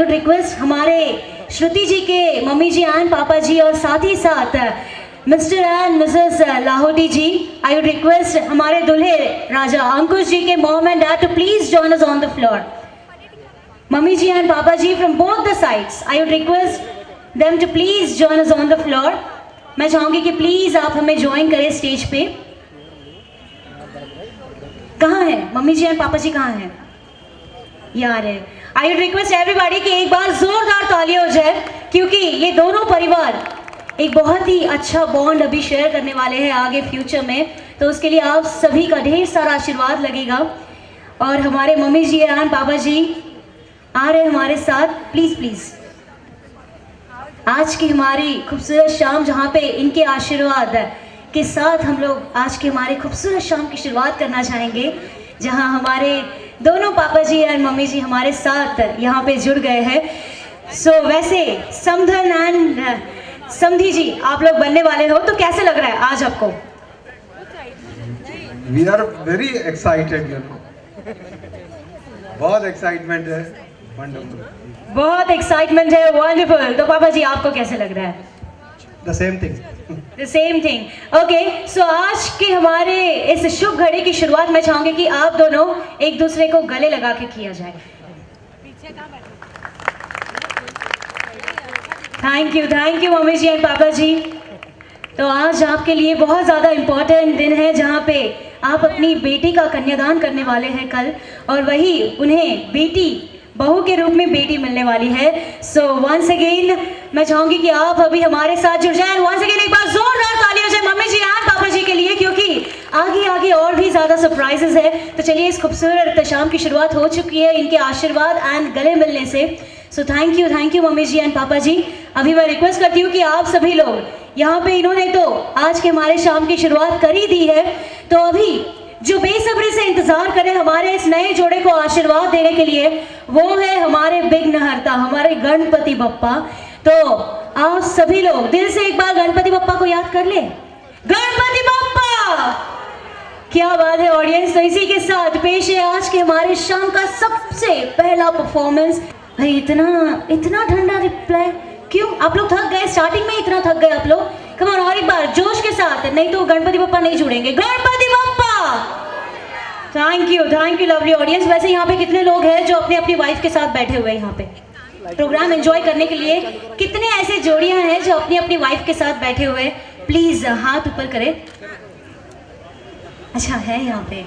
Would request हमारे श्रुति जी के mummy ji and papa ji और साथ ही साथ Mr and Mrs Lahoti ji, I would request हमारे दुल्हे राजा अंकुश जी के mom and dad to please join us on the floor. Mummy ji and papa ji from both the sides, I would request them to please join us on the floor. मैं चाहूंगी कि please आप हमें join करें स्टेज पे. कहाँ है mummy ji and papa जी, कहाँ हैं यार? है आई वुड रिक्वेस्ट एवरीबॉडी कि एक बार जोरदार तालियां हो जाए, क्योंकि ये दोनों परिवार एक बहुत ही अच्छा बॉन्ड अभी शेयर करने वाले हैं आगे फ्यूचर में. तो उसके लिए आप सभी का ढेर सारा आशीर्वाद लगेगा. और हमारे मम्मी जी एंड पापा जी आ रहे हमारे साथ. प्लीज प्लीज आज की हमारी खूबसूरत शाम, जहाँ पे इनके आशीर्वाद के साथ हम लोग आज की हमारे खूबसूरत शाम की शुरुआत करना चाहेंगे, जहाँ हमारे दोनों पापा जी और मम्मी जी हमारे साथ यहाँ पे जुड़ गए हैं. सो वैसे समधन एंड समधी जी आप लोग बनने वाले हो, तो कैसे लग रहा है आज आपको? We are very excited, you know. बहुत एक्साइटमेंट है. वंडरफुल. बहुत एक्साइटमेंट है. वंडरफुल. तो पापा जी आपको कैसे लग रहा है? The same thing. The same thing. Okay, so आज के हमारे इस शुभ घड़ी की शुरुआत मैं चाहूंगी कि आप दोनों एक दूसरे को गले लगा के किया जाए. Thank you mummy ji and papa ji. तो आज आपके लिए बहुत ज़्यादा इम्पोर्टेंट दिन है, जहाँ पे आप अपनी बेटी का कन्यादान करने वाले हैं कल, और वही उन्हें बेटी बहू के रूप में बेटी मिलने वाली है. सो वंस अगेन मैं चाहूंगी कि आप अभी हमारे साथ जुड़ जाएं. वंस अगेन एक बार जोरदार ताली हो जाए मम्मी जी एंड पापा जी के लिए, क्योंकि आगे और भी ज्यादा सरप्राइजेस है. तो चलिए, इस खूबसूरत शाम की शुरुआत हो चुकी है इनके आशीर्वाद एंड गले मिलने से. So thank you mummy ji and papa ji. अभी मैं रिक्वेस्ट करती हूँ कि आप सभी लोग यहाँ पे, इन्होंने तो आज के हमारे शाम की शुरुआत कर ही दी है, तो अभी जो बेसब्री से इंतजार करें हमारे इस नए जोड़े को आशीर्वाद देने के लिए, वो है हमारे विघ्नहर्ता, हमारे गणपति बप्पा. तो आप सभी लोग दिल से एक बार गणपति बप्पा को याद कर ले. गणपति बप्पा, क्या बात है ऑडियंस. तो इसी के साथ पेश है आज के हमारे शाम का सबसे पहला परफॉर्मेंस. भाई इतना ठंडा रिप्लाई क्यों? आप लोग थक गए? स्टार्टिंग में इतना थक गए आप लोग? कम ऑन, और एक बार जोश के साथ, नहीं तो गणपति बप्पा नहीं जुड़ेंगे. Ganpati Bappa. Thank you lovely audience. वैसे यहाँ पे कितने लोग हैं जो अपनी वाइफ के साथ बैठे हुए हैं यहाँ पे प्रोग्राम एंजॉय करने के लिए? कितने ऐसे जोड़ियां हैं जो अपनी वाइफ के साथ बैठे हुए हैं? प्लीज हाथ ऊपर करें. अच्छा है यहाँ पे.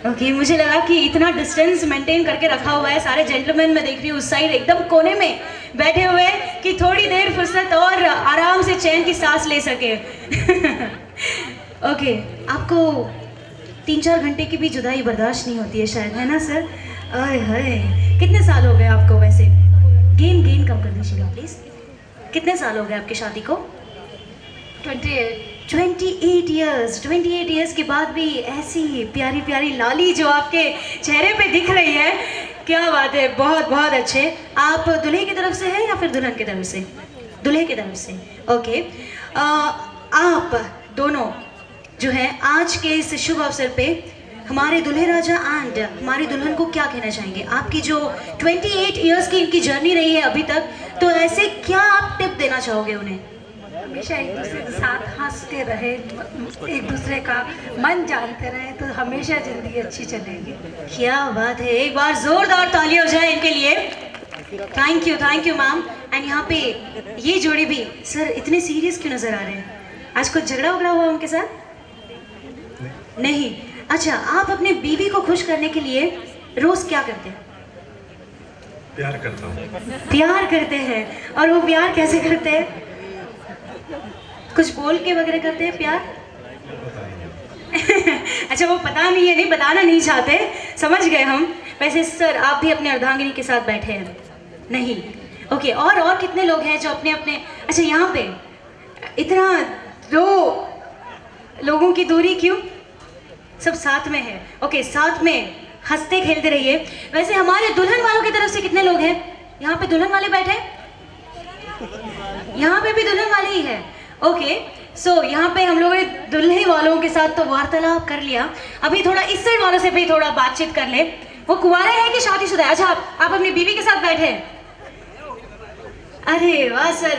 ओके, मुझे लगा कि इतना डिस्टेंस मेंटेन करके रखा हुआ है. सारे जेंटलमैन मैं देख रही हूँ उस साइड एकदम कोने में बैठे हुए कि थोड़ी देर फुर्सत और आराम से चैन की सांस ले सके. ओके, आपको 3-4 घंटे की भी जुदाई बर्दाश्त नहीं होती है शायद, है ना सर? आय हाय, कितने साल हो गए आपको? वैसे गेन कम कर दीजिएगा प्लीज. कितने साल हो गए आपकी शादी को? 28 ईयर्स के बाद भी ऐसी प्यारी लाली जो आपके चेहरे पे दिख रही है, क्या बात है. बहुत अच्छे. आप दुल्हे की तरफ से हैं या फिर दुल्हन की तरफ से? दुल्हे की तरफ से. ओके, आप दोनों जो है आज के इस शुभ अवसर पे हमारे दुल्हे राजा एंड हमारी दुल्हन को क्या कहना चाहेंगे? आपकी जो 28 ईयर्स की इनकी जर्नी रही है अभी तक, तो ऐसे क्या आप टिप देना चाहोगे उन्हें? हमेशा एक दूसरे के साथ हंसते रहे, एक दूसरे का मन जानते रहे, तो हमेशा जिंदगी अच्छी चलेगी. क्या बात है. एक बार जोरदार ताली हो जाए इनके लिए. Thank you ma'am. एंड यहाँ पे ये जोड़ी भी, सर इतने सीरियस क्यों नजर आ रहे हैं? आज कुछ झगड़ा हुआ उनके साथ? नहीं. अच्छा, आप अपने बीवी को खुश करने के लिए रोज क्या करते हैं? प्यार करता हूँ. प्यार करते हैं. और वो प्यार कैसे करते हैं? कुछ बोल के वगैरह करते हैं प्यार? अच्छा, वो पता नहीं है, नहीं बताना नहीं चाहते, समझ गए हम. वैसे सर आप भी अपने अर्धांगिनी के साथ बैठे हैं? नहीं. ओके, और कितने लोग हैं जो अपने अच्छा, यहाँ पे इतना 2 लोगों की दूरी क्यों? सब साथ में है. ओके, साथ में हंसते खेलते रहिए. वैसे हमारे दुल्हन वालों की तरफ से कितने लोग हैं? यहाँ पे दुल्हन वाले बैठे? यहाँ पे भी दुल्हन वाले ही है. ओके, सो यहाँ पे हम लोगों ने दुल्हे वालों के साथ तो वार्तालाप कर लिया. अभी थोड़ा इस साइड वालों से भी थोड़ा बातचीत कर ले. वो कुंवारे हैं कि शादीशुदा है? अच्छा, आप अपनी बीवी के साथ बैठे हैं? अरे वाह सर।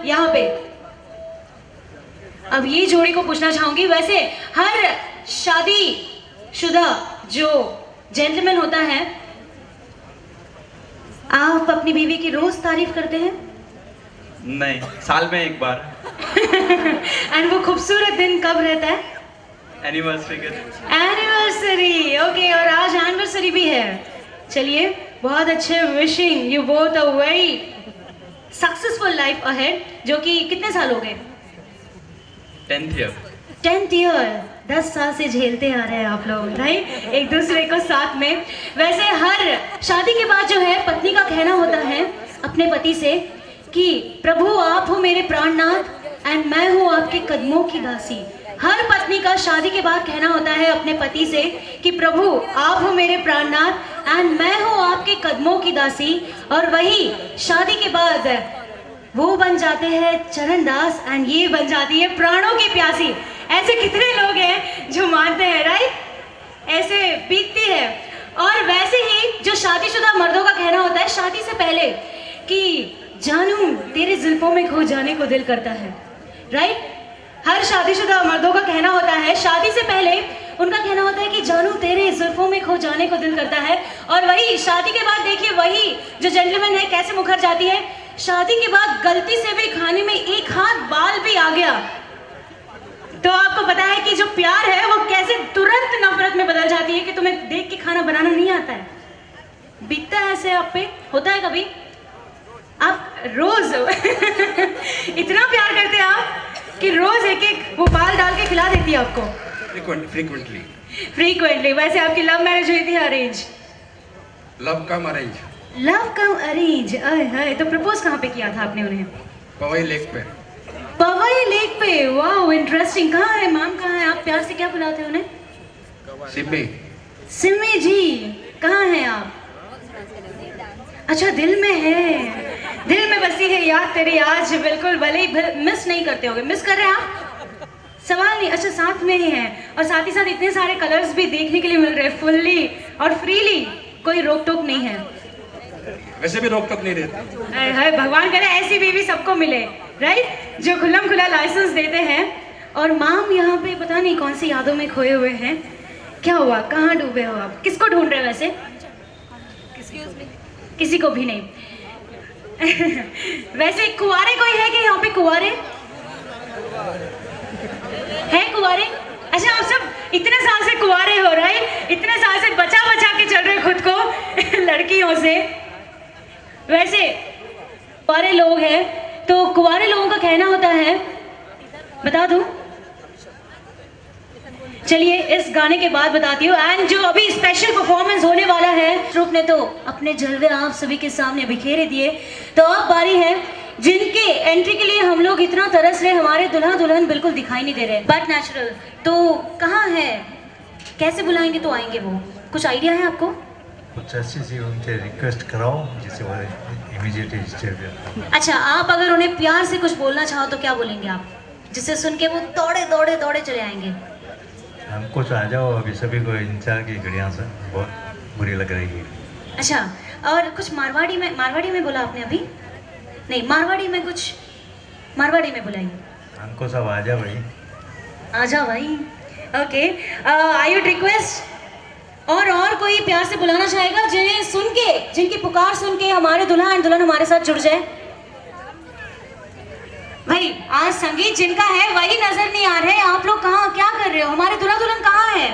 यहाँ पे अब ये जोड़ी को पूछना चाहूंगी, वैसे हर शादी शुदा जो जेंटलमैन होता है, आप अपनी बीवी की रोज तारीफ करते हैं? नहीं, साल में एक बार। एंड वो खूबसूरत दिन कब रहता है? एनिवर्सरी के दिन। Anniversary, okay. और आज एनिवर्सरी भी है। चलिए, बहुत अच्छे। Wishing you both a very successful life ahead. जो कि कितने साल हो गए? 10th year. 10th ईयर, 10 साल से झेलते आ रहे हैं आप लोग, राइट, एक दूसरे को साथ में। वैसे हर शादी के बाद जो है पत्नी का कहना होता है अपने पति से कि प्रभु आप हो मेरे प्राणनाथ एंड मैं हूँ आपके कदमों की दासी। हर पत्नी का शादी के बाद कहना होता है अपने पति से कि प्रभु आप हो मेरे प्राणनाथ एंड मैं हूँ आपके कदमों की दासी। और वही शादी के बाद वो बन जाते हैं चरणदास एंड ये बन जाती है प्राणों की प्यासी। ऐसे कितने लोग हैं जो मानते हैं, राइट? ऐसे बीतती है। और वैसे ही जो शादीशुदा मर्दों का कहना होता है शादी से पहले कि जानू तेरे जुल्फों में खो जाने को दिल करता है, राइट? हर शादीशुदा मर्दों का कहना होता है शादी से पहले, उनका कहना होता है कि जानू तेरे जुल्फों में खो जाने को दिल करता है। और वही शादी के बाद देखिए वही जो जेंटलमैन है कैसे मुखर जाती है। शादी के बाद गलती से भी खाने में एक हाथ बाल भी आ गया तो आपको पता है कि जो प्यार है वो कैसे तुरंत नफरत में बदल जाती है कि तुम्हें देख के खाना बनाना नहीं आता है। बीतता है ऐसे आप पे? होता है कभी? आप रोज इतना प्यार करते हैं आप कि रोज एक एक वो बाल डाल के खिला देती है आपको? फ्रीक्वेंटली। वैसे आपकी लव मैरिज हुई थी arrange? Love cum arrange. Love cum arrange. Hi, तो प्रपोज कहाँ पे किया था आपने उन्हें? पवई लेक पे। पवई लेक पे, वाह इंटरेस्टिंग। कहाँ है माम, कहाँ है? आप प्यार से क्या बुलाते हैं उन्हें? सिम्मी। सिम्मी जी, कहाँ हैं आप? अच्छा, दिल में है, दिल में बसी है याद तेरी आज, बिल्कुल। भले ही मिस नहीं करते होगे। मिस कर रहे हैं आप? सवाल नहीं। अच्छा, साथ में ही हैं और साथ ही साथ इतने सारे कलर्स भी देखने के लिए मिल रहे हैं फुल्ली और फ्रीली। कोई रोक टोक नहीं है? वैसे भी रोक टोक नहीं रहती। है भगवान करे ऐसी बीवी सबको मिले, राइट, जो खुल्लम खुला लाइसेंस देते हैं। और माम यहाँ पे पता नहीं कौन सी यादों में खोए हुए हैं। क्या हुआ, कहाँ डूबे हो आप? किसको ढूंढ रहे हो वैसे? किसी को भी नहीं। वैसे कुंवारे कोई है कि यहाँ पे? कुंवारे है? कुंवारे? अच्छा, आप सब इतने साल से कुंवारे हो, राइट? इतने साल से बचा बचा के चल रहे खुद को लड़कियों से। वैसे कुंवारे लोग हैं तो कुंवारे लोगों का कहना होता है, बता दूं? चलिए इस गाने के बाद बताती हूँ। एंड जो अभी स्पेशल परफॉर्मेंस होने वाला है, रूप ने तो अपने जलवे आप सभी के सामने बिखेरे दिए। तो अब बारी है जिनके एंट्री के लिए हम लोग इतना तरस रहे, हमारे दुल्हा दुल्हन बिल्कुल दिखाई नहीं दे रहे, बट नेचुरल। तो कहाँ है, कैसे बुलाएंगे तो आएंगे वो? कुछ आइडिया है आपको? कुछ अच्छी सी उनसे रिक्वेस्ट कराओ जिससे वो इमीडिएटली स्टेज पे। अच्छा, आप अगर उन्हें प्यार से कुछ बोलना चाहो तो क्या बोलेंगे आप, जिससे सुन के वो दौड़े दौड़े दौड़े चले आएंगे? हमको तो आ जाओ अभी, सभी को इंतजार की घड़ियाँ से बहुत बुरी लग रही है। अच्छा, और कुछ मारवाड़ी में बोला आपने अभी? नहीं, मारवाड़ी में कुछ, मारवाड़ी में बुलाइए। हमको सब आ जाओ भाई। आ जाओ भाई। ओके, आई वुड रिक्वेस्ट और कोई प्यार से बुलाना चाहेगा जिन्हें सुन के, जिनकी पुकार सुन के हमारे दुल्हा एंड दुल्हन हमारे साथ जुड़ जाए? भाई आज संगीत जिनका है वही नजर नहीं आ रहे। आप लोग कहाँ, क्या कर रहे हो? हमारे दुल्हा दुल्हन कहाँ है?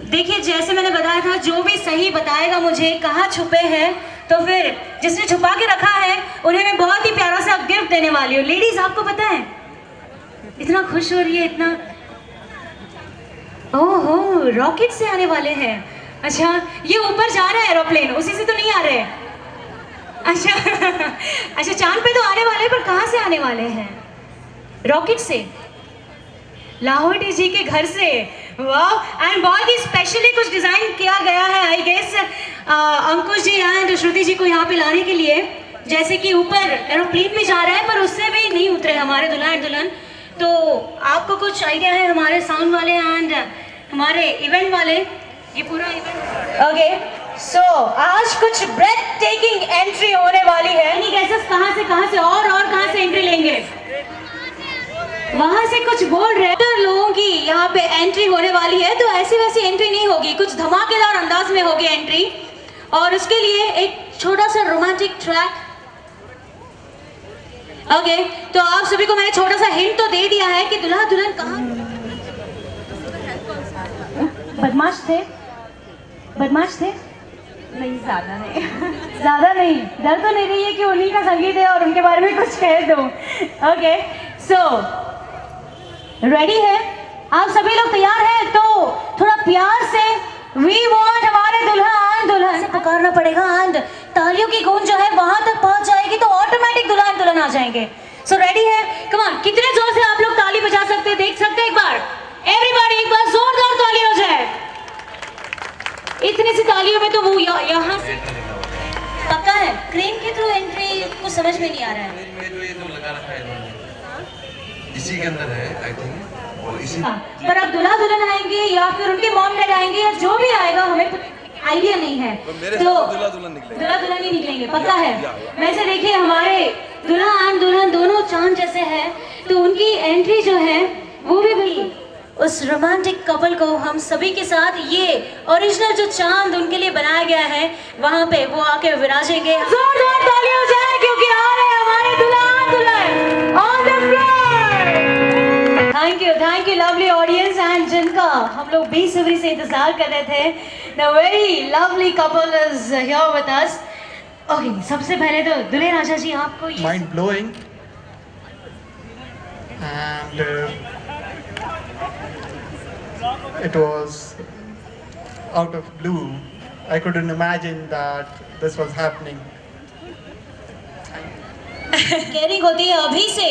देखिए, जैसे मैंने बताया था, जो भी सही बताएगा मुझे कहाँ छुपे हैं, तो फिर जिसने छुपा के रखा है उन्हें मैं बहुत ही प्यारा सा गिफ्ट देने वाली हूँ। लेडीज, आपको पता है, इतना खुश हो रही है, इतना, ओहो, रॉकेट से आने वाले हैं। अच्छा, ये ऊपर जा रहा है एरोप्लेन, उसी से तो नहीं आ रहे? अच्छा अच्छा, चांद पे तो आने वाले हैं, पर कहाँ से आने वाले हैं? रॉकेट से, लाहौटी जी के घर से। वाह, एंड बहुत ही स्पेशली कुछ डिजाइन किया गया है, I guess Ankush ji and Shruti जी को यहाँ पे लाने के लिए। जैसे कि ऊपर एरोप्लेन में जा रहा है पर उससे भी नहीं उतरे हमारे दुल्हा एंड दुल्हन। तो आपको कुछ आइडिया है? हमारे साउंड वाले एंड हमारे इवेंट वाले, ये पूरा इवेंट, ओके, सो आज कुछ ब्रेथ टेकिंग एंट्री होने वाली है। यानी कैसे कहाँ से और कहाँ से एंट्री लेंगे, वहां से कुछ बोल रहे हैं लोगों की यहाँ पे एंट्री होने वाली है। तो ऐसी वैसी एंट्री नहीं होगी, कुछ धमाकेदार अंदाज में होगी एंट्री। और उसके लिए एक छोटा सा रोमांटिक ट्रैक। ओके, तो आप सभी को मैंने छोटा सा हिंट तो दे दिया है कि दुल्हा दुल्हन कहाँ। बदमाश थे नहीं, ज्यादा नहीं। डर तो नहीं रही है कि उन्हीं का संगीत है और उनके बारे में कुछ कह दो। ओके, सो रेडी है आप सभी लोग, तैयार हैं? तो थोड़ा प्यार से वी वांट हमारे दुल्हन पुकारना पड़ेगा एंड तालियों की गूंज जो है वहां तक पहुंच जाएगी तो ऑटोमेटिक दुल्हन आ जाएंगे। सो रेडी है? कम ऑन, कितने जोर से आप लोग ताली बजा सकते हैं, देख सकते हैं एक बार? एवरीबॉडी एक बार जोरदार ताली हो जाए। इतनी सी तालियों में तो वो यहाँ से पक्का है। क्रेन के थ्रू एंट्री कुछ समझ में नहीं आ रहा है। जो ये तो लगा रखा है इन्होंने, इसी के अंदर है आई थिंक, और इसी पर अब दुल्हा दुल्हन आएंगे या फिर उनके मॉम डैड आएंगे या जो भी आएगा हमें आइडिया नहीं है। तो दुल्हा दुल्हन ही निकलेंगे, पक्का है। वैसे देखिए हमारे दुल्हा एंड दुल्हन दोनों चांद जैसे हैं, तो उनकी एंट्री जो है वो भी उस रोमांटिक कपल को हम सभी के साथ ये ओरिजिनल जो चांद उनके लिए बनाया गया है वहां पे वो आके विराजेंगे। जोरदार ताली हो जाए क्योंकि आ रहे हैं हमारे दुल्हन on the floor. Thank you lovely audience and जिनका हम लोग बेसब्री से इंतजार कर रहे थे। The very lovely couple is here with us. Okay, सबसे पहले तो दुल्हे राजा जी आपको mind blowing and it was out of blue. I couldn't imagine that this was happening. Caring होती है अभी से।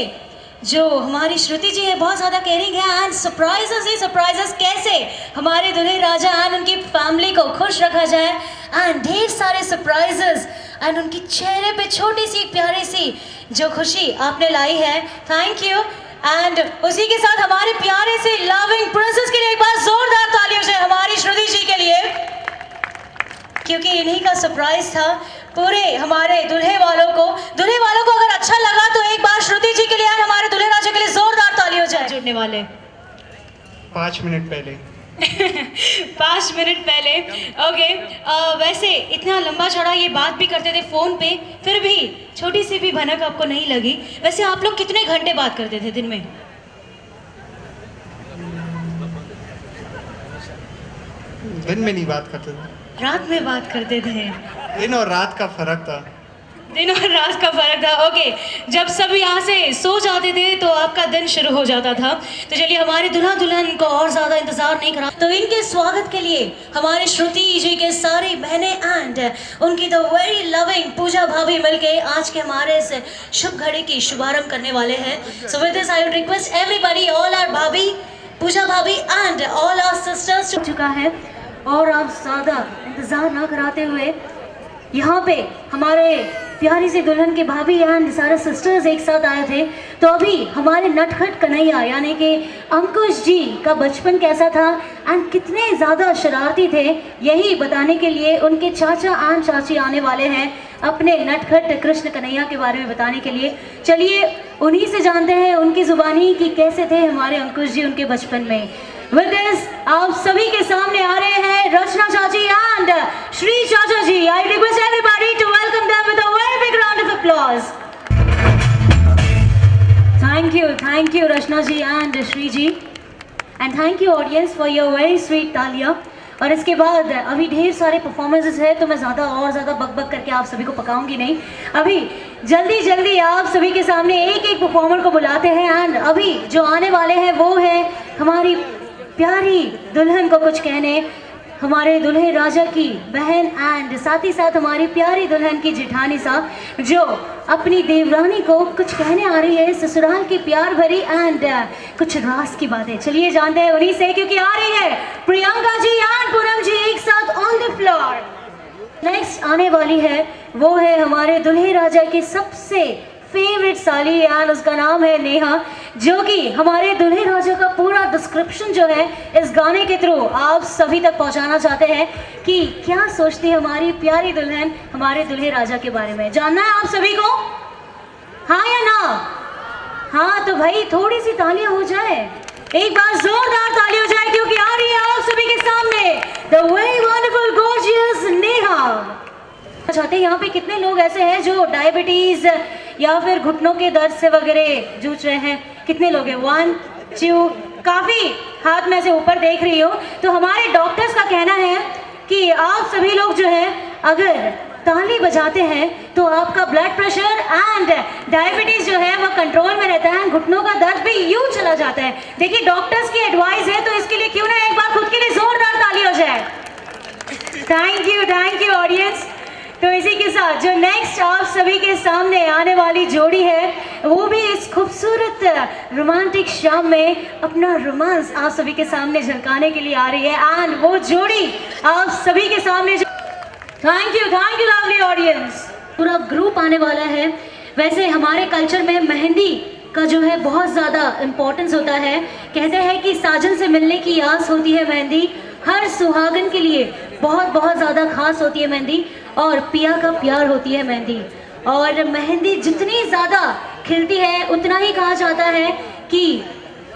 जो हमारी श्रुति जी है बहुत ज़्यादा केयरिंग है एंड सरप्राइजेस कैसे हमारे दुल्हे राजा एंड उनकी फैमिली को खुश रखा जाए एंड ढेर सारे सरप्राइजेस एंड उनकी चेहरे पे छोटी सी प्यारी सी जो खुशी आपने लाई है। Thank you. एंड उसी के साथ हमारे प्यारे से लविंग प्रिंसेस के लिए एक बार जोरदार तालियों से हमारी श्रुति जी के लिए, क्योंकि इन्हीं का सरप्राइज था पूरे हमारे दूल्हे वालों को अगर अच्छा लगा तो एक बार श्रुति जी के लिए और हमारे दूल्हे राजा के लिए जोरदार ताली हो जाए। जुड़ने वाले 5 मिनट पहले 5 मिनट पहले। ओके, वैसे इतना लंबा चौड़ा ये बात भी करते थे फोन पे, फिर भी छोटी सी भी भनक आपको नहीं लगी? वैसे आप लोग कितने घंटे बात करते थे दिन में? दिन में नहीं बात करते थे, रात में बात करते थे। दिन और रात का फर्क था। दिन और रात का फर्क था। ओके, जब सब यहाँ से सो जाते थे तो आपका दिन शुरू हो जाता था। तो चलिए हमारे दुल्हा दुल्हन को और ज़्यादा इंतज़ार नहीं करा, तो इनके स्वागत के लिए हमारे श्रुति जी के सारी बहनें एंड उनकी द वेरी लविंग पूजा भाभी मिलके आज के हमारे इस शुभ घड़ी की शुभारंभ करने वाले हैं। So with this I would request everybody, all our bhabhi, Puja भाभी एंड ऑल आवर सिस्टर्स चुका है। और आप ज़्यादा इंतज़ार ना कराते हुए यहाँ पे हमारे प्यारी सी दुल्हन के भाभी एंड सारे सिस्टर्स एक साथ आए थे। तो अभी हमारे नटखट कन्हैया यानी कि अंकुश जी का बचपन कैसा था एंड कितने ज़्यादा शरारती थे, यही बताने के लिए उनके चाचा एंड चाची आने वाले हैं अपने नटखट कृष्ण कन्हैया के बारे में बताने के लिए। चलिए उन्हीं से जानते हैं उनकी ज़ुबानी कि कैसे थे हमारे अंकुश जी उनके बचपन में। With this, आप सभी के सामने आ रहे हैं रचना चाची एंड श्री चाचा जी। I request everybody to welcome them with a very big round of applause. Thank you Rachna ji and Shri ji, and thank you audience for your very sweet तालियां। और इसके बाद अभी ढेर सारे परफॉर्मेंसेस है तो मैं ज़्यादा बक करके आप सभी को पकाऊंगी नहीं। अभी जल्दी आप सभी के सामने एक परफॉर्मर को बुलाते हैं एंड अभी जो आने वाले हैं वो है हमारी प्यारी दुल्हन को कुछ कहने, हमारे दूल्हे राजा की बहन एंड साथ ही साथ हमारी प्यारी दुल्हन की जेठानी साहब जो अपनी देवरानी को कुछ कहने आ रही है ससुराल की प्यार भरी एंड कुछ राज की बातें। चलिए जानते हैं उन्हीं से, क्योंकि आ रही है प्रियंका जी एंड पूनम जी एक साथ ऑन द फ्लोर। नेक्स्ट आने वाली है वो है हमारे दूल्हे राजा की सबसे फेवरेट साली एंड उसका नाम है नेहा। जो कि हमारे दूल्हे राजा का पूरा डिस्क्रिप्शन जो है इस गाने के थ्रू आप सभी तक पहुंचाना चाहते हैं कि क्या सोचती है हमारी प्यारी दुल्हन हमारे दूल्हे राजा के बारे में। जानना है आप सभी को, हाँ या ना? हाँ तो भाई थोड़ी सी तालियां हो जाए, एक बार जोरदार ताली हो जाए, क्योंकि आ रही है आप सभी के सामने the very wonderful gorgeous Neha. चाहते हैं यहाँ पे कितने लोग ऐसे हैं जो डायबिटीज या फिर घुटनों के दर्द से वगैरह जूझ रहे हैं? कितने लोग हैं? 1 2, काफी हाथ में से ऊपर देख रही हो। तो हमारे डॉक्टर्स का कहना है कि आप सभी लोग जो है अगर ताली बजाते हैं तो आपका ब्लड प्रेशर एंड डायबिटीज जो है वो कंट्रोल में रहता है, घुटनों का दर्द भी यूं चला जाता है। देखिए डॉक्टर्स की एडवाइस है, तो इसके लिए क्यों ना एक बार खुद के लिए जोरदार ताली हो जाए। Thank you audience. तो इसी के साथ जो नेक्स्ट आप सभी के सामने आने वाली जोड़ी है वो भी इस खूबसूरत रोमांटिक शाम में अपना रोमांस आप सभी के सामने झलकाने के लिए आ रही है, एंड वो जोड़ी आप सभी के सामने थैंक यू लवली ऑडियंस। पूरा ग्रुप आने वाला है। वैसे हमारे कल्चर में मेहंदी का जो है बहुत ज़्यादा इम्पोर्टेंस होता है। कहते हैं कि साजन से मिलने की आस होती है मेहंदी, हर सुहागन के लिए बहुत ज़्यादा खास होती है मेहंदी, और पिया का प्यार होती है मेहंदी। और मेहंदी जितनी ज़्यादा खिलती है उतना ही कहा जाता है कि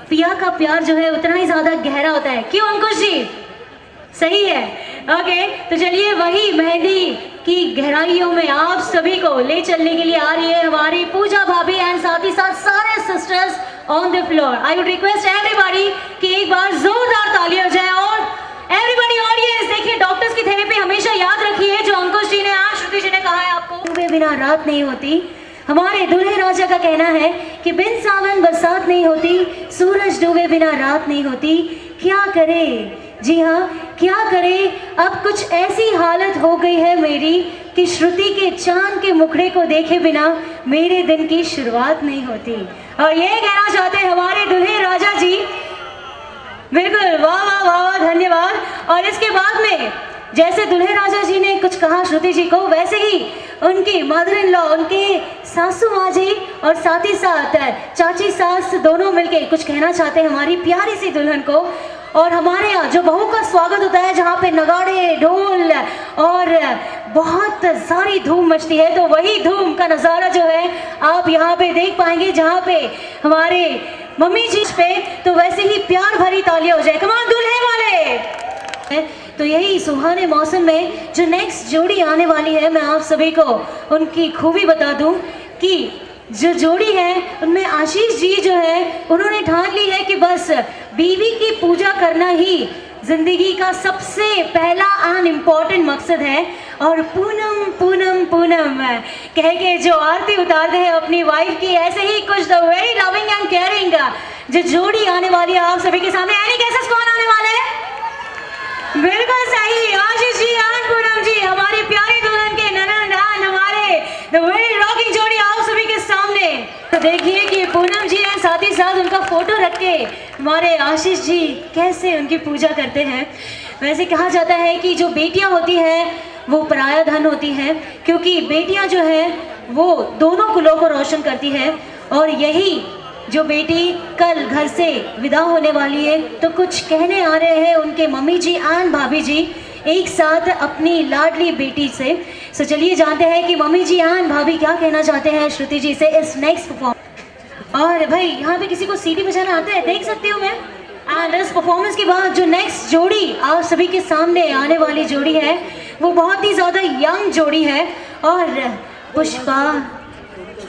पिया का प्यार जो है उतना ही ज़्यादा गहरा होता है। क्यों अंकुश जी? सही है। ओके तो चलिए वही मेहंदी की गहराइयों में आप सभी को ले चलने के लिए आ रही है हमारी पूजा भाभी, एंड साथ ही साथ सारे sisters on the floor. I would request everybody कि एक बार जोरदार ताली हो जाए। और एवरीबॉडी ऑडियंस देखिए, डॉक्टर्स की थेरेपी हमेशा याद रखिए, जो अंकुश जी ने आज श्रुति जी ने कहा है आपको, डूबे बिना रात नहीं होती। हमारे दूल्हे राजा का कहना है कि बिन सावन बरसात नहीं होती, सूरज डूबे बिना रात नहीं होती। क्या करे, जी हाँ क्या करे, अब कुछ ऐसी हालत हो गई है मेरी कि श्रुति के चांद के मुखड़े को देखे बिना मेरे दिन की शुरुआत नहीं होती। और ये कहना चाहते हैं हमारे दूल्हे राजा जी। बिल्कुल, वाह वाह वाह, धन्यवाद। और इसके बाद में जैसे दूल्हे राजा जी ने कुछ कहा श्रुति जी को, वैसे ही उनकी मदर इन लॉ, उनके सासू माँ जी और साथ ही साथ चाची सास दोनों मिलके कुछ कहना चाहते हैं हमारी प्यारी सी दुल्हन को। और हमारे यहाँ जो बहू का स्वागत होता है, जहाँ पे नगाड़े ढोल और बहुत सारी धूम मचती है, तो वही धूम का नज़ारा जो है आप यहाँ पे देख पाएंगे, जहाँ पे हमारे मम्मी जी पे तो वैसे ही प्यार भरी तालियां हो जाए। कमान दूल्हे वाले। तो यही सुहाने मौसम में जो नेक्स्ट जोड़ी आने वाली है, मैं आप सभी को उनकी खूबी बता दूं कि जो जोड़ी है उनमें आशीष जी जो है उन्होंने ठान ली है कि बस बीवी की पूजा करना ही जिंदगी का सबसे पहला एंड इम्पॉर्टेंट मकसद है। और पूनम पूनम पूनम कह के जो आरती उतारते हैं अपनी वाइफ की, ऐसे ही कुछ the very loving and caring जो जोड़ी आने वाली है आप सभी के सामने। एनी गेसेस कौन आने वाले हैं? बिल्कुल सही, आशीष जी एंड पूनम जी, हमारी प्यारी दुल्हन के ननद एंड हमारे द वेरी रॉकिंग जोड़ी आप सभी के सामने। तो देखिए कि पूनम जी एंड साथ ही साथ उनका फोटो रख के हमारे आशीष जी कैसे उनकी पूजा करते हैं। वैसे कहा जाता है कि जो बेटियां होती हैं वो पराया धन होती हैं, क्योंकि बेटियां जो है वो दोनों कुलों को रोशन करती है। और यही जो बेटी कल घर से विदा होने वाली है, तो कुछ कहने आ रहे हैं उनके मम्मी जी एंड भाभी जी एक साथ अपनी लाडली बेटी से। सो चलिए जानते हैं कि मम्मी जी एंड भाभी क्या कहना चाहते हैं श्रुति जी से इस नेक्स्ट परफॉर्मेंस। और भाई यहाँ पे किसी को सीटी बजाना आता है, देख सकती हूँ मैं। एंड इस परफॉर्मेंस के बाद जो नेक्स्ट जोड़ी आप सभी के सामने आने वाली जोड़ी है वो बहुत ही ज़्यादा यंग जोड़ी है, और पुष्पा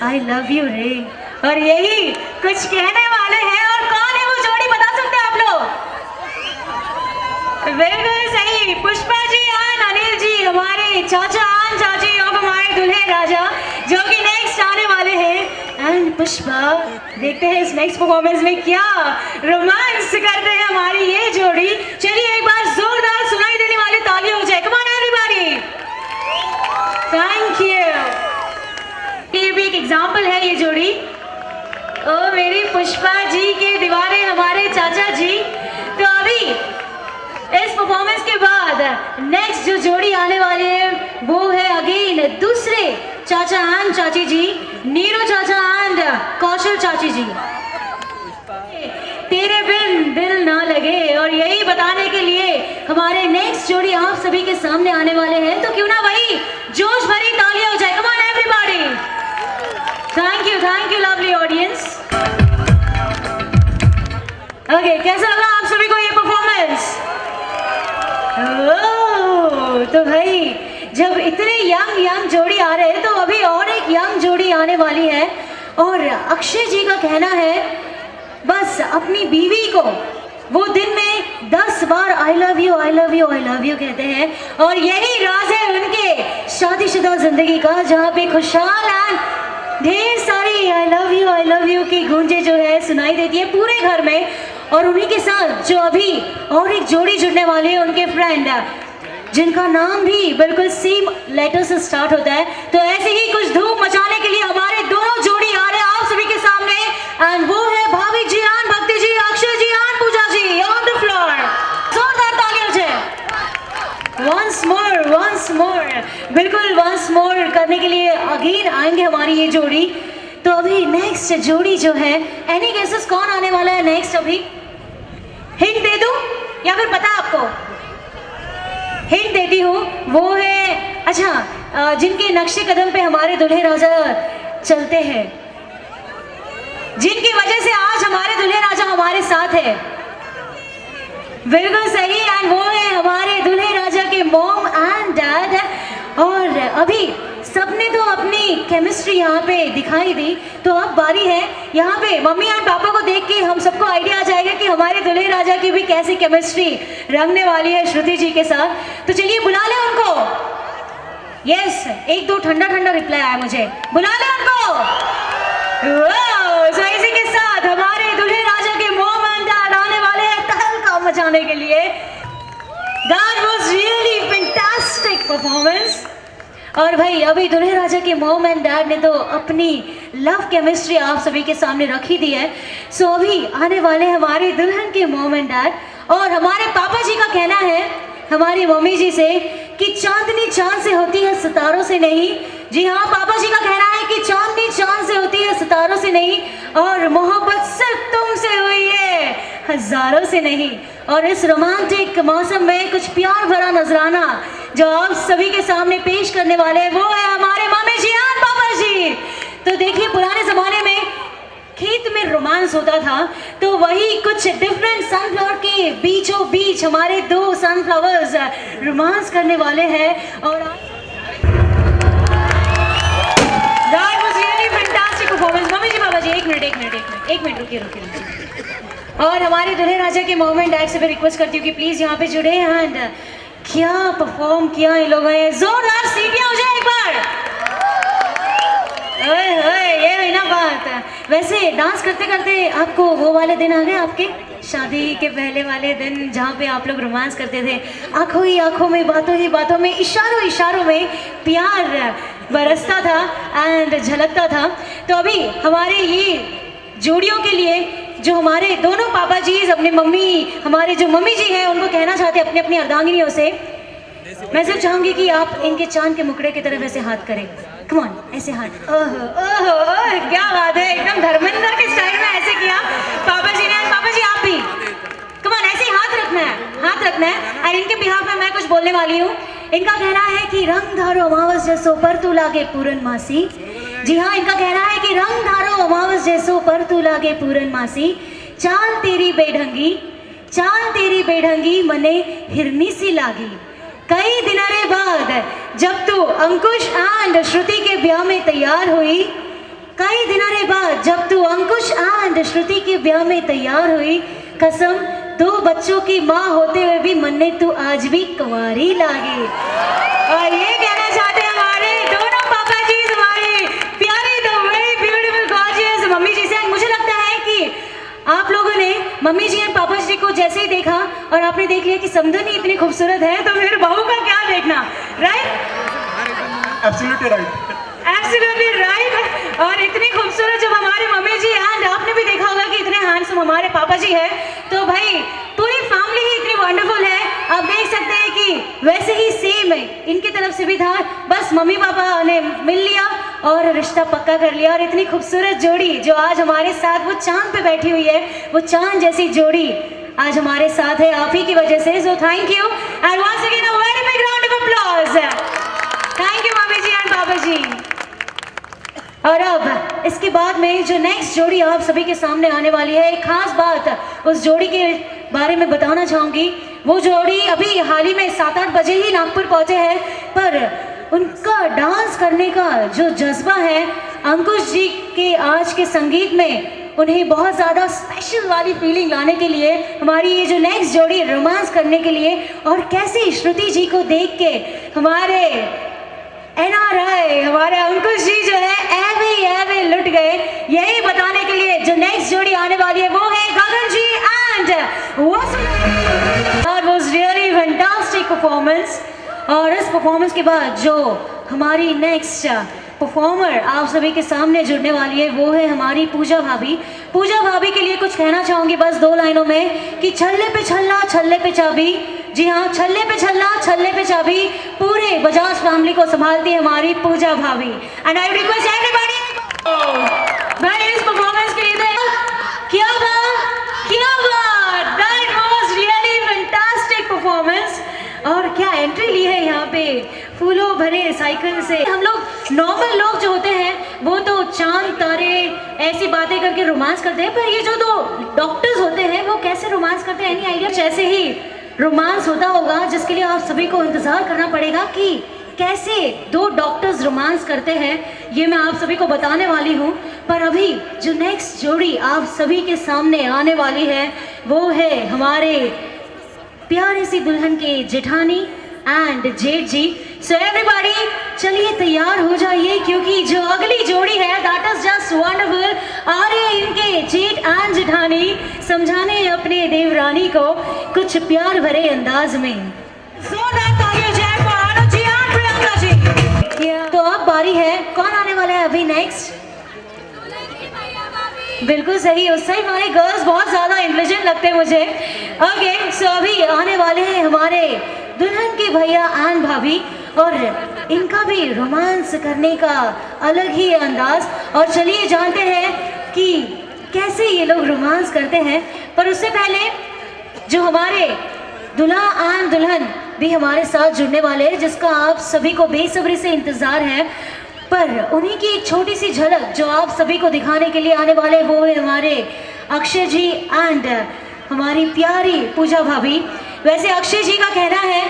आई लव यू रे, और यही कुछ कहने वाले हैं। और कौन है वो जोड़ी, बता सकते हैं आप लोग? बिल्कुल सही, पुष्पा जी एंड अनिल जी, हमारे चाचा एंड चाची और हमारे दूल्हे राजा जो कि नेक्स्ट आने वाले हैं। एंड पुष्पा, देखते हैं इस नेक्स्ट परफॉर्मेंस में क्या रोमांस करते हैं हमारी ये जोड़ी। चलिए एक बार जोरदार सुनाई देने वाली तालियां हो जाए। Come on everybody, thank you. ये भी एक एग्जाम्पल है ये जोड़ी। ओ मेरी पुष्पा जी के दीवाने हमारे चाचा जी। तो अभी इस परफॉर्मेंस के बाद नेक्स्ट जो जोड़ी आने वाली है वो है अगेन दूसरे चाचा एंड चाची जी, नीरू चाचा एंड कौशल चाची जी। तेरे बिन दिल ना लगे। और यही बताने के लिए हमारे नेक्स्ट जोड़ी आप सभी के सामने आने वाले हैं, तो क्यों ना वही जोश भरी तालियां हो जाए। Come on everybody. Thank you lovely audience. Okay, कैसा लगा आप सभी को ये परफॉर्मेंस? तो भाई जब इतने यंग जोड़ी आ रहे हैं तो अभी और एक यंग जोड़ी आने वाली है। और अक्षय जी का कहना है बस अपनी बीवी को वो दिन में 10 बार आई लव यू कहते हैं। और यही राज है उनके शादीशुदा जिंदगी का, जहाँ पे खुशहाल एंड ढेर सारी आई लव यू की गूंजे जो है सुनाई देती है पूरे घर में। और उन्हीं के साथ जो अभी और एक जोड़ी जुड़ने वाली है, उनके फ्रेंड जिनका नाम भी बिल्कुल सेम लेटर से स्टार्ट होता है। तो ऐसे ही कुछ धूम मचाने के लिए हमारे दोनों जोड़ी आ रहे हैं आप सभी के सामने, एंड वो है भाभी जी and Bhakti ji, Akshay ji and Pooja ji on the floor. जोरदार तालियां से वंस मोर बिल्कुल वंस मोर करने के लिए अगेन आएंगे हमारी ये जोड़ी। तो अभी नेक्स्ट जोड़ी जो है, एनी गेसेस कौन आने वाला है नेक्स्ट? अभी हिंट दे दूं या फिर पता आपको? हिंट देती हूँ, वो है अच्छा जिनके नक्शे कदम पे हमारे दूल्हे राजा चलते हैं, जिनकी वजह से आज हमारे दूल्हे राजा हमारे साथ है। बिल्कुल सही, एंड वो है हमारे दूल्हे राजा के मॉम एंड डैड। और अभी सबने तो अपनी केमिस्ट्री यहाँ पे दिखाई दी, तो अब बारी है यहाँ पे मम्मी एंड पापा को देख के हम सबको आइडिया आ जाएगा कि हमारे दूल्हे राजा की भी कैसी केमिस्ट्री रंगने वाली है श्रुति जी के साथ। तो चलिए बुला ले उनको। यस, एक दो ठंडा रिप्लाई आया मुझे, बुला ले उनको। so इसी के साथ हमारे दूल्हे राजा के मॉम एंड डैड आने वाले हैं तहलका मचाने के लिए। That was really fantastic performance। और भाई अभी दूल्हे राजा के मॉम एंड डैड ने तो अपनी लव केमिस्ट्री आप सभी के सामने रखी दी है। सो अभी आने वाले हमारे दुल्हन के मॉम एंड डैड, और हमारे पापा जी का कहना है हमारी मम्मी जी से कि चांदनी चांद से होती है सितारों से नहीं। जी हाँ, पापा जी का कहना है कि चांदनी चांद से होती है सितारों से नहीं, और मोहब्बत सिर्फ तुमसे हुई है हजारों से नहीं। और इस रोमांटिक मौसम में कुछ प्यार भरा नजराना जो आप सभी के सामने पेश करने वाले हैं, वो है हमारे मम्मी जी और पापा जी। तो देखिए, पुराने जमाने में खेत में रोमांस होता था, तो वही कुछ डिफरेंट सनफ्लावर के बीचों बीच हमारे दो सनफ्लावर्स रोमांस करने वाले हैं। और that was really fantastic performance। Mummy ji papa ji एक मिनट रुकिए। और हमारे दूल्हे राजा के मॉम एंड डैड से भी रिक्वेस्ट करती हूँ कि प्लीज यहाँ पे जुड़े। एंड क्या परफॉर्म किया इन लोगों ने, जोरदार सीटियां हो जाए एक बार। ये है ना बात। वैसे डांस करते करते आपको वो वाले दिन आ गए, आपके शादी के पहले वाले दिन, जहाँ पे आप लोग रोमांस करते थे, आंखों ही आंखों में, बातों ही बातों में, इशारों में प्यार बरसता था एंड झलकता था। तो अभी हमारे ये जोड़ियों के लिए जो हमारे दोनों पापा जी अपने हमारे जो मम्मी जी हैं उनको कहना चाहते हैं अपनी अपनी अर्धांगिनियों से। मैं सिर्फ चाहूंगी कि आप इनके चांद के मुकड़े की तरफ ऐसे हाथ करें। कम ऑन, ऐसे हाथ। ओह क्या बात है, एकदम धर्मेंद्र के स्टाइल में ऐसे किया पापा जी ने। पापा जी आप भी कम ऑन, ऐसे ही हाथ रखना है। और इनके बिहाफ में मैं कुछ बोलने वाली हूँ। इनका कहना है कि रंग धारो अमावस जैसो पर तू लागे पूरन मासी। जी हाँ, इनका कहना है कि रंग धारो अमावस जैसो पर तू लागे पूरन मासी। चाल तेरी बेढंगी मने हिरनी सी लागी। कई दिनारे बाद जब तू अंकुश एंड श्रुति के ब्याह में तैयार हुई, कसम 2 बच्चों की माँ होते हुए भी मन्ने तू आज भी कुंवारी लागी। और ये कहना चाहते हैं हमारे दोनों पापा जी, हमारी प्यारी the very beautiful gorgeous mummy ji से। मुझे लगता है कि आप लोगों ने मम्मी जी और पापा जी को जैसे ही देखा और आपने देख लिया कि समधन ही इतनी खूबसूरत है, तो फिर बहू का क्या देखना, राइट? Absolutely right. और इतनी खूबसूरत जब हमारे मम्मी जी, एंड आपने भी देखा होगा कि इतने हैंडसम हमारे पापा जी हैं, तो भाई पूरी फैमिली ही इतनी वंडरफुल है। आप देख सकते हैं कि वैसे ही सेम इनकी तरफ से भी था, बस मम्मी पापा ने मिल लिया और रिश्ता पक्का कर लिया। और इतनी खूबसूरत जोड़ी जो आज हमारे साथ वो चांद पे बैठी हुई है, वो चांद जैसी जोड़ी आज हमारे साथ है आप ही की वजह से। So thank you and once again a very big round of applause. Thank you mummy ji and papa ji. और अब इसके बाद में जो नेक्स्ट जोड़ी आप सभी के सामने आने वाली है, एक खास बात उस जोड़ी के बारे में बताना चाहूँगी। वो जोड़ी अभी हाल ही में 7-8 बजे ही नागपुर पहुँचे हैं, पर उनका डांस करने का जो जज्बा है, अंकुश जी के आज के संगीत में उन्हें बहुत ज़्यादा स्पेशल वाली फीलिंग लाने के लिए, हमारी ये जो नेक्स्ट जोड़ी रोमांस करने के लिए, और कैसे श्रुति जी को देख के हमारे NRI हमारे अंकुश जी जो है एवे लुट गए, यही बताने के लिए जो नेक्स्ट जोड़ी आने वाली है वो है Gagan ji and was really fantastic performance. और इस परफॉर्मेंस के बाद जो हमारी नेक्स्ट परफॉर्मर आप सभी के सामने जुड़ने वाली है वो है हमारी पूजा भाभी। पूजा भाभी के लिए कुछ कहना चाहूँगी बस 2 लाइनों में कि छल्ले पे छल्ला छल्ले पे चाबी। जी हाँ, छल्ले पे छल्ला छल्ले पे चाबी, पूरे बजाज फैमिली को संभालती है हमारी पूजा भाभी। एंड आई रिक्वेस्ट एवरीबॉडी भाई इस परफॉर्मेंस के लिए क्या बात, that was really fantastic performance. और क्या एंट्री ली है यहाँ पे फूलों भरे साइकिल से। हम लोग नॉर्मल लोग जो होते हैं वो तो चांद तारे ऐसी बातें करके रोमांस करते हैं, पर ये जो 2 डॉक्टर्स होते हैं वो कैसे रोमांस करते हैं, एनी आइडिया? ऐसे ही रोमांस होता होगा जिसके लिए आप सभी को इंतजार करना पड़ेगा कि कैसे 2 डॉक्टर्स रोमांस करते हैं, ये मैं आप सभी को बताने वाली हूँ। पर अभी जो नेक्स्ट जोड़ी आप सभी के सामने आने वाली है वो है हमारे प्यारी सी दुल्हन के जेठानी एंड जेठ जी। सो एवरीबॉडी चलिए तैयार हो जाइए, क्योंकि जो अगली जोड़ी है दैट इज जस्ट वंडरफुल। आ रहे हैं इनके जेठ एंड जेठानी समझाने अपने देवरानी को कुछ प्यार भरे अंदाज में। तो अब बारी है, कौन आने वाला है अभी नेक्स्ट? बिल्कुल सही, उस साइड हमारे गर्ल्स बहुत ज़्यादा इंटेलिजेंट लगते हैं मुझे। ओके, सो अभी आने वाले हैं हमारे दुल्हन के भैया एंड भाभी, और इनका भी रोमांस करने का अलग ही अंदाज। और चलिए जानते हैं कि कैसे ये लोग रोमांस करते हैं। पर उससे पहले जो हमारे दूल्हा एंड दुल्हन भी हमारे साथ जुड़ने वाले हैं, जिसका आप सभी को बेसब्री से इंतज़ार है, पर उन्हीं की एक छोटी सी झलक जो आप सभी को दिखाने के लिए आने वाले वो है हमारे अक्षय जी एंड हमारी प्यारी पूजा भाभी। वैसे अक्षय जी का कहना है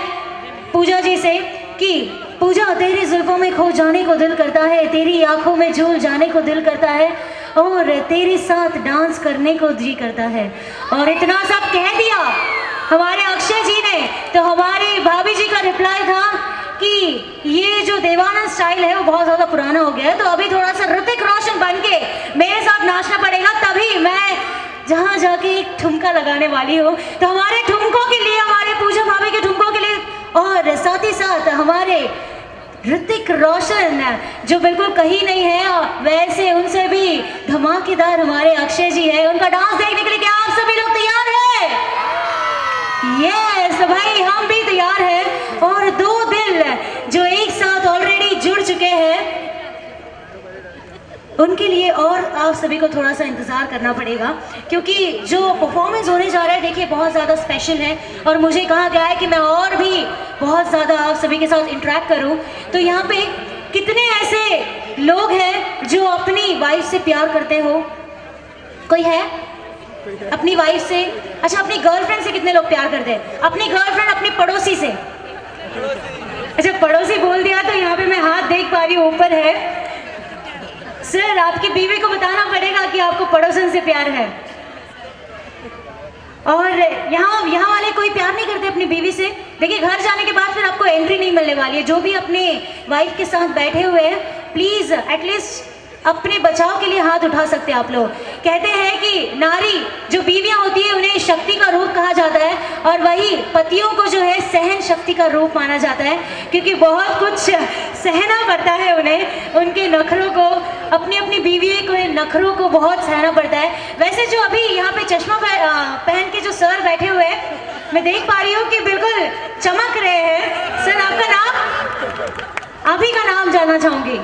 पूजा जी से कि पूजा तेरी जुल्फों में खो जाने को दिल करता है, तेरी आंखों में झूल जाने को दिल करता है, और तेरे साथ डांस करने को जी करता है। और इतना सब कह दिया हमारे अक्षय जी ने, तो हमारी भाभी जी का रिप्लाई था कि ये जो देवानंद स्टाइल है वो बहुत ज़्यादा पुराना हो गया है, तो अभी थोड़ा सा ऋतिक रोशन बन के मेरे साथ नाचना पड़ेगा, तभी मैं जहाँ जाके एक ठुमका लगाने वाली हूँ। तो हमारे ठुमकों के लिए, हमारे पूजा भाभी के ठुमकों के लिए, और साथ ही साथ हमारे ऋतिक रोशन जो बिल्कुल कहीं नहीं है, वैसे उनसे भी धमाकेदार हमारे अक्षय जी है। उनका डांस देखने के लिए क्या आप सभी लोग तैयार हैं? यस भाई, हम भी तैयार हैं। और 2 दिल जो एक साथ ऑलरेडी जुड़ चुके हैं, उनके लिए और आप सभी को थोड़ा सा इंतज़ार करना पड़ेगा, क्योंकि जो परफॉर्मेंस होने जा रहा है देखिए बहुत ज़्यादा स्पेशल है। और मुझे कहा गया है कि मैं और भी बहुत ज़्यादा आप सभी के साथ इंटरेक्ट करूं। तो यहाँ पे कितने ऐसे लोग हैं जो अपनी वाइफ से प्यार करते हो? कोई है अपनी वाइफ से? अच्छा, अपनी गर्लफ्रेंड से कितने लोग प्यार करते हैं? अपनी गर्लफ्रेंड अपनी पड़ोसी से? अच्छा, पड़ोसी बोल दिया तो यहाँ पे मैं हाथ देख पा रही हूँ ऊपर है। सर, आपकी बीवी को बताना पड़ेगा कि आपको पड़ोसन से प्यार है। और यहाँ वाले कोई प्यार नहीं करते अपनी बीवी से। देखिए, घर जाने के बाद फिर आपको एंट्री नहीं मिलने वाली है। जो भी अपने वाइफ के साथ बैठे हुए हैं, प्लीज़ एटलीस्ट अपने बचाव के लिए हाथ उठा सकते हैं आप लोग। कहते हैं कि नारी जो बीवियां होती है उन्हें शक्ति का रूप कहा जाता है, और वही पतियों को जो है सहन शक्ति का रूप माना जाता है, क्योंकि बहुत कुछ सहना पड़ता है उन्हें, उनके नखरों को, अपनी अपनी बीवी के नखरों को बहुत सहना पड़ता है। वैसे जो अभी यहाँ पे चश्मा पहन के जो सर बैठे हुए हैं, मैं देख पा रही हूँ कि बिल्कुल चमक रहे हैं। सर, आपका नाम, आप ही का नाम जानना चाहूँगी।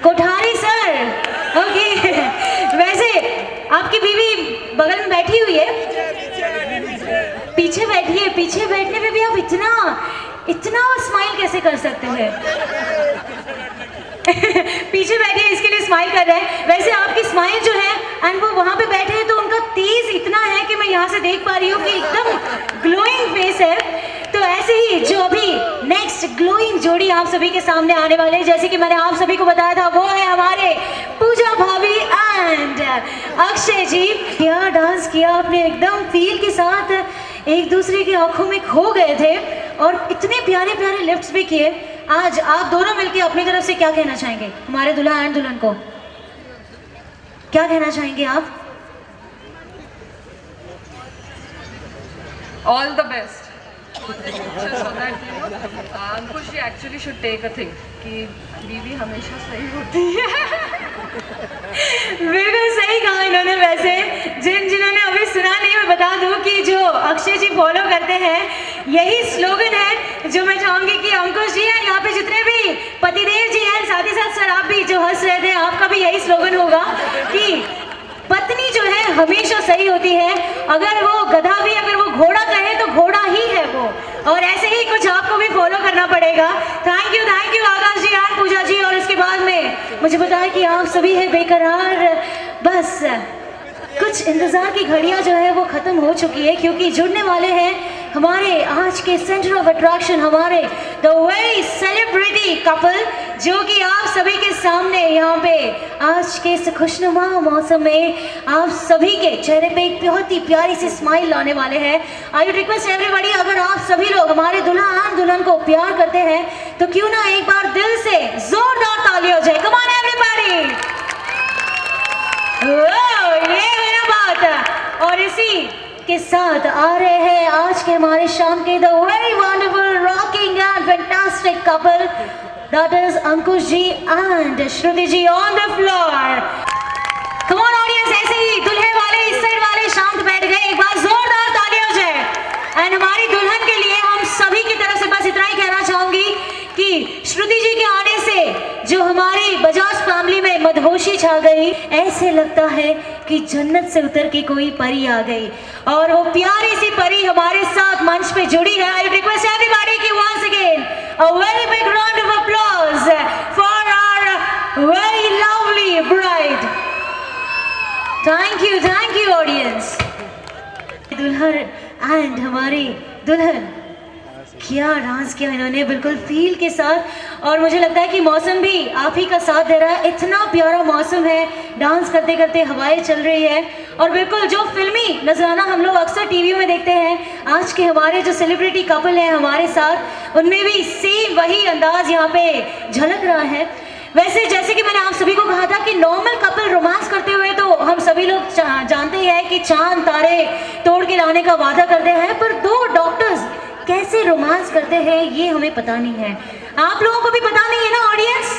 Kothari sir, okay. वैसे आपकी बीवी बगल में बैठी हुई है, पीछे बैठी है। पीछे बैठने पे भी आप इतना स्माइल कैसे कर सकते हैं? पीछे बैठे हैं इसके लिए स्माइल कर रहे हैं। वैसे आपकी स्माइल जो है, एंड वो वहाँ पे बैठे हैं तो उनका तेज इतना है कि मैं यहाँ से देख पा रही हूँ कि एकदम ग्लोइंग फेस है। तो ऐसे ही जो अभी नेक्स्ट ग्लोइंग जोड़ी आप सभी के सामने आने वाले हैं, जैसे कि मैंने आप सभी को बताया था, वो है हमारे पूजा भाभी एंड अक्षय जी। क्या डांस किया आपने, एकदम फील के साथ एक दूसरे की आंखों में खो गए थे और इतने प्यारे प्यारे लिफ्ट्स भी किए। आज आप दोनों मिलके अपनी तरफ से क्या कहना चाहेंगे हमारे दूल्हा एंड दुल्हन को? क्या कहना चाहेंगे आप? All the best. Just so that you know, Ankush actually should take a thing कि बीवी हमेशा सही होती है। बिल्कुल सही कहा इन्होंने। वैसे जिन्होंने अभी सुना नहीं, मैं बता दूं कि जो अक्षय जी फॉलो करते हैं, यही स्लोगन है जो मैं चाहूंगी कि अंकुश जी हैं, यहाँ पे जितने भी पतिदेव जी हैं, साथ ही साथ सर आप भी जो हंस रहे थे, आपका भी यही स्लोगन होगा कि पत्नी जो है हमेशा सही होती है। अगर वो गधा भी, अगर वो घोड़ा कहे तो घोड़ा ही है वो। और ऐसे ही कुछ आपको भी फॉलो करना पड़ेगा। थैंक यू आकाश जी और पूजा जी। और इसके बाद में मुझे बताया कि आप सभी है बेकरार, बस कुछ इंतजार की घड़ियां जो है वो खत्म हो चुकी है, क्योंकि जुड़ने वाले हैं हमारे आज के सेंटर ऑफ अट्रैक्शन, हमारे द वेरी सेलिब्रिटी कपल, जो कि आप सभी के सामने यहाँ पे आज के इस खुशनुमा मौसम में आप सभी के चेहरे पे एक बहुत ही प्यारी सी स्माइल लाने वाले हैं। आई वुड रिक्वेस्ट एवरीबॉडी, अगर आप सभी लोग हमारे दूल्हा एंड दुल्हन को प्यार करते हैं तो क्यों ना एक बार दिल से जोरदार ताली हो जाए। कम ऑन एवरीबॉडी, ये है ना बात। और इसी के साथ आ रहे हैं आज के हमारे शाम के the very wonderful rocking and fantastic couple, that is Ankush ji and Shruti ji on the floor. Come on audience, ऐसे ही दुल्हे वाले इस साइड वाले शांत बैठ गए, एक बार जोरदार ताली हो जाए। एंड हमारी दुल्हन के लिए हम सभी की तरफ से बस इतना ही कहना चाहूंगी कि श्रुति जी के आने से जो हमारी बजाज फैमिली में मदहोशी छा गई, ऐसे लगता है कि जन्नत से उतर के कोई परी आ गई। और वो प्यारी सी परी हमारे साथ मंच पे जुड़ी है। आई रिक्वेस्ट एवरीबॉडी कि once again a very big round of applause for our very lovely bride. Thank you audience. दुल्हन एंड हमारी दुल्हन, क्या डांस किया इन्होंने, बिल्कुल फील के साथ। और मुझे लगता है कि मौसम भी आप ही का साथ दे रहा है, इतना प्यारा मौसम है, डांस करते करते हवाएं चल रही है। और बिल्कुल जो फिल्मी नजराना हम लोग अक्सर टीवी में देखते हैं, आज के हमारे जो सेलिब्रिटी कपल हैं हमारे साथ, उनमें भी सेम वही अंदाज यहाँ पे झलक रहा है। वैसे जैसे कि मैंने आप सभी को कहा था कि नॉर्मल कपल रोमांस करते हुए तो हम सभी लोग जानते हैं कि चांद तारे तोड़ के लाने का वादा करते हैं, पर दो डॉक्टर्स कैसे रोमांस करते हैं ये हमें पता नहीं है। आप लोगों को भी पता नहीं है ना ऑडियंस?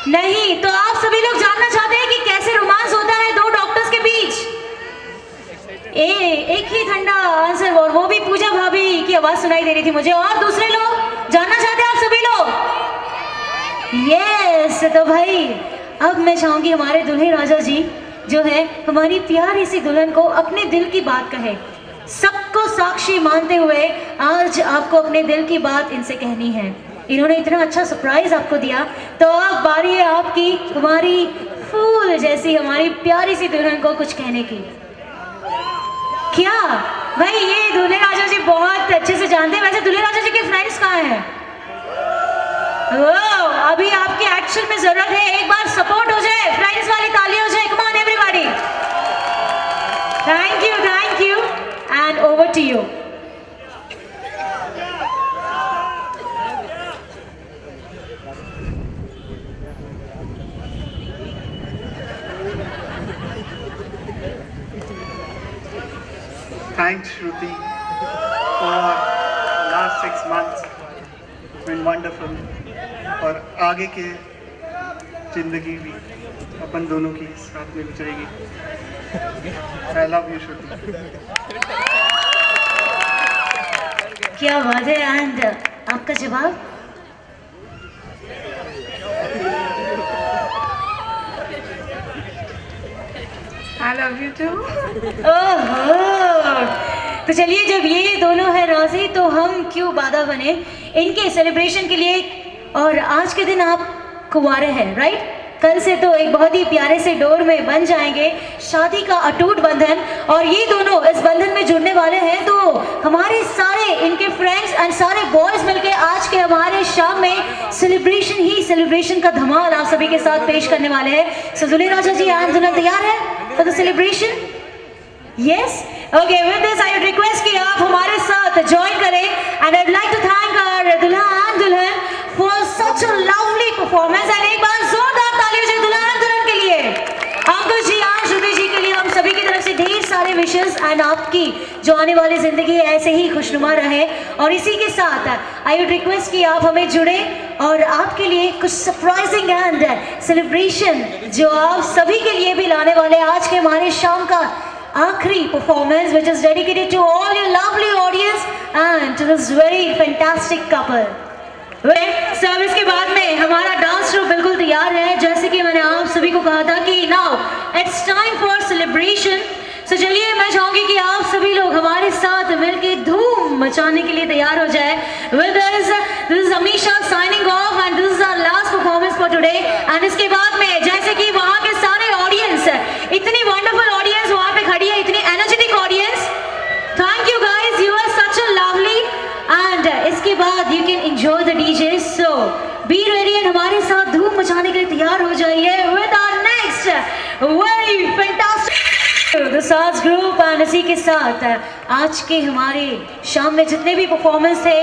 नहीं, तो आप सभी लोग जानना चाहते हैं कि कैसे रोमांस होता है दो डॉक्टर्स के बीच? एक ही ठंडा आंसर, और वो भी पूजा भाभी की आवाज सुनाई दे रही थी मुझे। और दूसरे लोग जानना चाहते हैं आप सभी लोग? यस, तो भाई अब मैं चाहूंगी हमारे दुल्हे राजा जी जो है हमारी प्यारी सी दुल्हन को अपने दिल की बात कहे, सबको साक्षी मानते हुए आज आपको अपने दिल की बात इनसे कहनी है। इन्होंने इतना अच्छा सरप्राइज आपको दिया, तो अब बारी है आपकी हमारी फूल जैसी हमारी प्यारी सी दुल्हन को कुछ कहने की। क्या भाई, ये दूल्हे राजा जी बहुत अच्छे से जानते हैं। वैसे दूल्हे राजा जी के फ्रेंड्स कहाँ हैं? अभी आपके एक्शन में जरूरत है, एक बार सपोर्ट हो जाए, फ्रेंड्स वाली ताली हो जाए। Come on everybody. Thank you and over to you. Thanks, Shruti, for last 6 months. It's been wonderful. और आगे के जिंदगी भी अपन दोनों की साथ में गुजरेगी। I love you, Shruti. क्या बात है। एंड आपका जवाब? I love you too. ओहो, तो चलिए जब ये दोनों हैं राजी तो हम क्यों बाधा बने इनके सेलिब्रेशन के लिए। और आज के दिन आप कुंवारे हैं, राइट? कल से तो एक बहुत ही प्यारे से डोर में बन जाएंगे, शादी का अटूट बंधन, और ये दोनों इस बंधन में जुड़ने वाले हैं। तो हमारे सारे इनके फ्रेंड्स एंड सारे बॉयज मिलके आज के हमारे शाम में सेलिब्रेशन का धमाल आप सभी के साथ पेश करने वाले हैं। सो दुल्हे राजा जी एंड दुल्हन तैयार है for the celebration? Yes, okay, with this I would request कि आप हमारे साथ ज्वाइन करें and I would like to thank our dulha and dulhan for such a lovely performance. And एक बार जोरदार तालियों से दुल्हा एंड दुल्हन के लिए, अंकुश जी और श्रुति जी के लिए हम सभी की तरफ से ढेर सारे विशेस एंड आपकी जो आने वाली जिंदगी ऐसे ही खुशनुमा रहे। और इसी के साथ आई वुड रिक्वेस्ट कि आप हमें जुड़े और आपके लिए कुछ सरप्राइजिंग एंड सेलिब्रेशन जो आप सभी के लिए भी लाने वाले आज के हमारे शाम का आखिरी performance which is dedicated to all your lovely audience and to this very fantastic couple. Service के बाद में हमारा डांस शो बिल्कुल तैयार है, जैसे कि मैंने आप सभी को कहा था कि now it's time for celebration. So चलिए मैं चाहूंगी कि आप सभी लोग हमारे साथ मिलके धूम मचाने के लिए तैयार हो जाए। With this is Amisha signing off and this is our last performance for today. And इसके बाद में जैसे कि वहाँ के सारे ऑडियंस, इतनी वंडरफुल ऑडियंस वहाँ पे खड़ी है, इतनी energetic audience, thank you guys, you are such a lovely. And इसके बाद you can enjoy the DJ, so be ready and हमारे साथ धूम मचाने के लिए तैयार हो जाइए with our next very fantastic the Saaz group. And इसी के साथ आज के हमारे शाम में जितने भी परफॉर्मेंस थे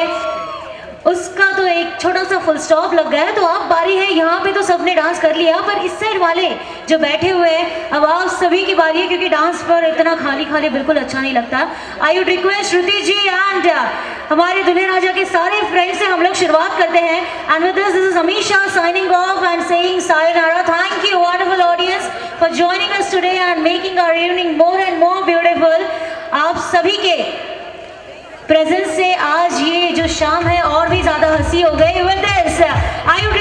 उसका तो एक छोटा सा फुल स्टॉप लग गया है। तो अब बारी है, यहाँ पे तो सबने डांस कर लिया, पर इस साइड वाले जो बैठे हुए हैं अब आप सभी की बारी है, क्योंकि डांस पर इतना खाली खाली बिल्कुल अच्छा नहीं लगता। I would request Shruti ji and हमारे दुल्हे राजा के सारे फ्रेंड्स से हम लोग शुरुआत करते हैं। And with this is Amisha signing off and saying sayonara. Thank you wonderful audience for joining us today and making our evening more and more beautiful. आप सभी के प्रेजेंस से आज ये जो शाम है और भी ज्यादा हंसी हो गई। With this I would